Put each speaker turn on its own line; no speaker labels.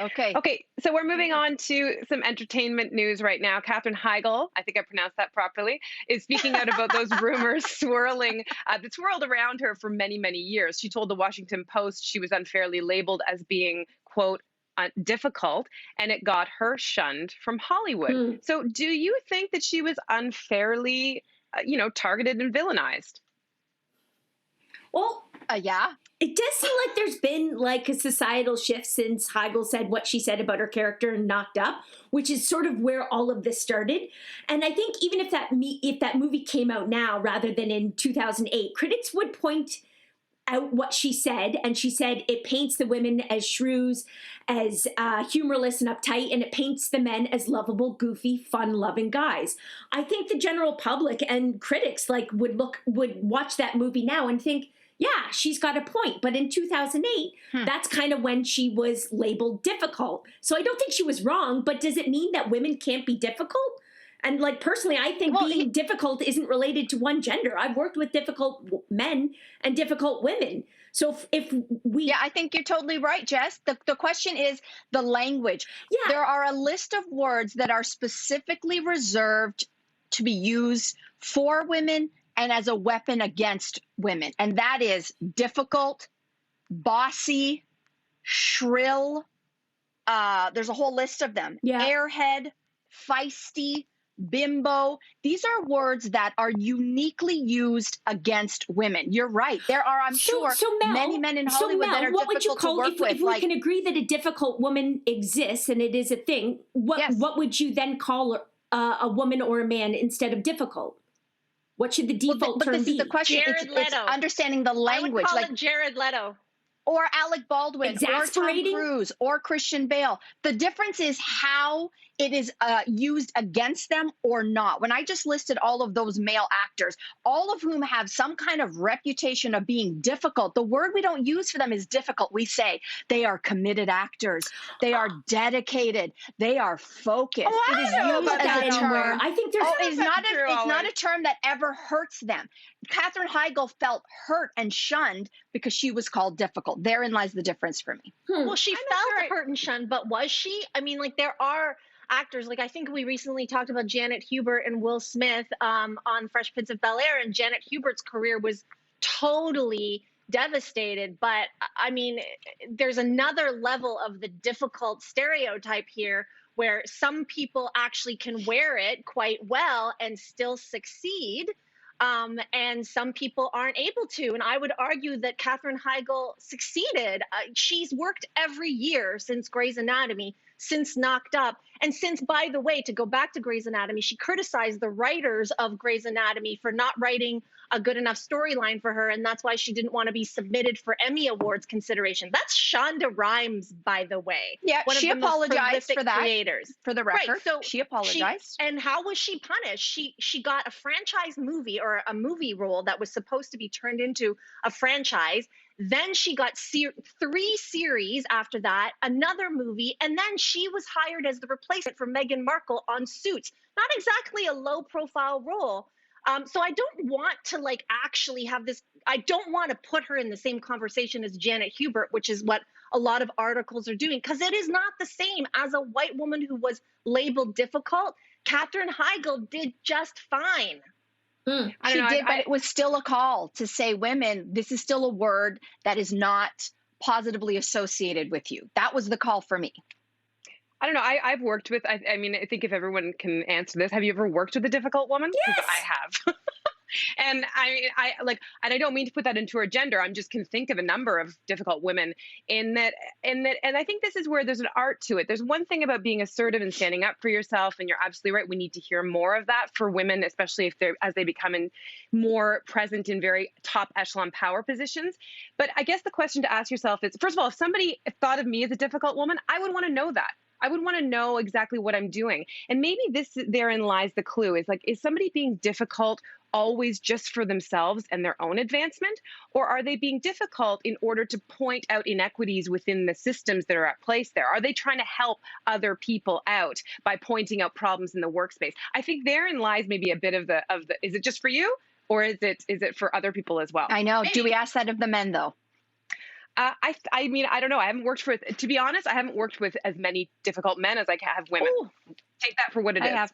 Okay.
Okay, so we're moving on to some entertainment news right now. Katherine Heigl, I think I pronounced that properly, is speaking out about those rumors that swirled around her for many, many years. She told the Washington Post she was unfairly labeled as being, quote, difficult, and it got her shunned from Hollywood.
Hmm.
So do you think that she was unfairly, targeted and villainized?
Well,
Yeah.
it does seem like there's been like a societal shift since Heigl said what she said about her character in Knocked Up, which is sort of where all of this started. And I think even if that movie came out now rather than in 2008, critics would point out what she said, and she said it paints the women as shrews, as humorless and uptight, and it paints the men as lovable, goofy, fun-loving guys. I think the general public and critics would watch that movie now and think, yeah, she's got a point. But in 2008, that's kind of when she was labeled difficult. So I don't think she was wrong, but does it mean that women can't be difficult? And personally, I think being difficult isn't related to one gender. I've worked with difficult men and difficult women. So if we...
Yeah, I think you're totally right, Jess. The question is the language.
Yeah.
There are a list of words that are specifically reserved to be used for women and as a weapon against women. And that is difficult, bossy, shrill. There's a whole list of them.
Yeah.
Airhead, feisty, bimbo. These are words that are uniquely used against women. You're right. There are, I'm sure,
Mel,
many men in Hollywood that are
what would you
difficult to
call,
work with.
if we can agree that a difficult woman exists and it is a thing, what would you then call a woman or a man instead of difficult? What should the default term be?
But this is the question. It's understanding the language.
I would call it Jared Leto.
Or Alec Baldwin, or Tom Cruise, or Christian Bale. The difference is how it is used against them or not. When I just listed all of those male actors, all of whom have some kind of reputation of being difficult, the word we don't use for them is difficult. We say they are committed actors. They are dedicated. They are focused.
Oh,
it
I
is
don't know
used
about that
as a
anymore.
term.
I think there's
it's not a term that ever hurts them. Katherine Heigl felt hurt and shunned because she was called difficult. Therein lies the difference for me.
Well, she felt hurt and shunned, but was she? I mean, there are actors, I think we recently talked about Janet Hubert and Will Smith on Fresh Prince of Bel-Air, and Janet Hubert's career was totally devastated. But I mean, there's another level of the difficult stereotype here where some people actually can wear it quite well and still succeed. And some people aren't able to. And I would argue that Katherine Heigl succeeded. She's worked every year since Grey's Anatomy, since Knocked Up, and since, by the way, to go back to Grey's Anatomy, she criticized the writers of Grey's Anatomy for not writing a good enough storyline for her, and that's why she didn't want to be submitted for Emmy Awards consideration. That's Shonda Rhimes, by the way.
Yeah, she apologized for that.
Creators.
For the record,
right, so
she apologized.
And how was she punished? She got a franchise movie or a movie role that was supposed to be turned into a franchise. Then she got 3 series after that, another movie, and then she was hired as the replacement for Meghan Markle on Suits. Not exactly a low-profile role. So I don't want to actually have this. I don't want to put her in the same conversation as Janet Hubert, which is what a lot of articles are doing, because it is not the same as a white woman who was labeled difficult. Katherine Heigl did just fine.
She did, but it was still a call to say, women, this is still a word that is not positively associated with you. That was the call for me.
I don't know. I've worked with, I mean, I think if everyone can answer this, have you ever worked with a difficult woman?
Yes.
I have. And and I don't mean to put that into her gender. I'm just can think of a number of difficult women and I think this is where there's an art to it. There's one thing about being assertive and standing up for yourself, and you're absolutely right. We need to hear more of that for women, especially as they become more present in very top echelon power positions. But I guess the question to ask yourself is, first of all, if somebody thought of me as a difficult woman, I would want to know that. I would want to know exactly what I'm doing. And maybe therein lies the clue is somebody being difficult always just for themselves and their own advancement? Or are they being difficult in order to point out inequities within the systems that are at place there? Are they trying to help other people out by pointing out problems in the workspace? I think therein lies maybe a bit of the, is it just for you? Or is it for other people as well?
I know. Do we ask that of the men though?
I mean, I don't know. I haven't worked with, to be honest, I haven't worked with as many difficult men as I have women.
Ooh.
Take that for what it is.
I have.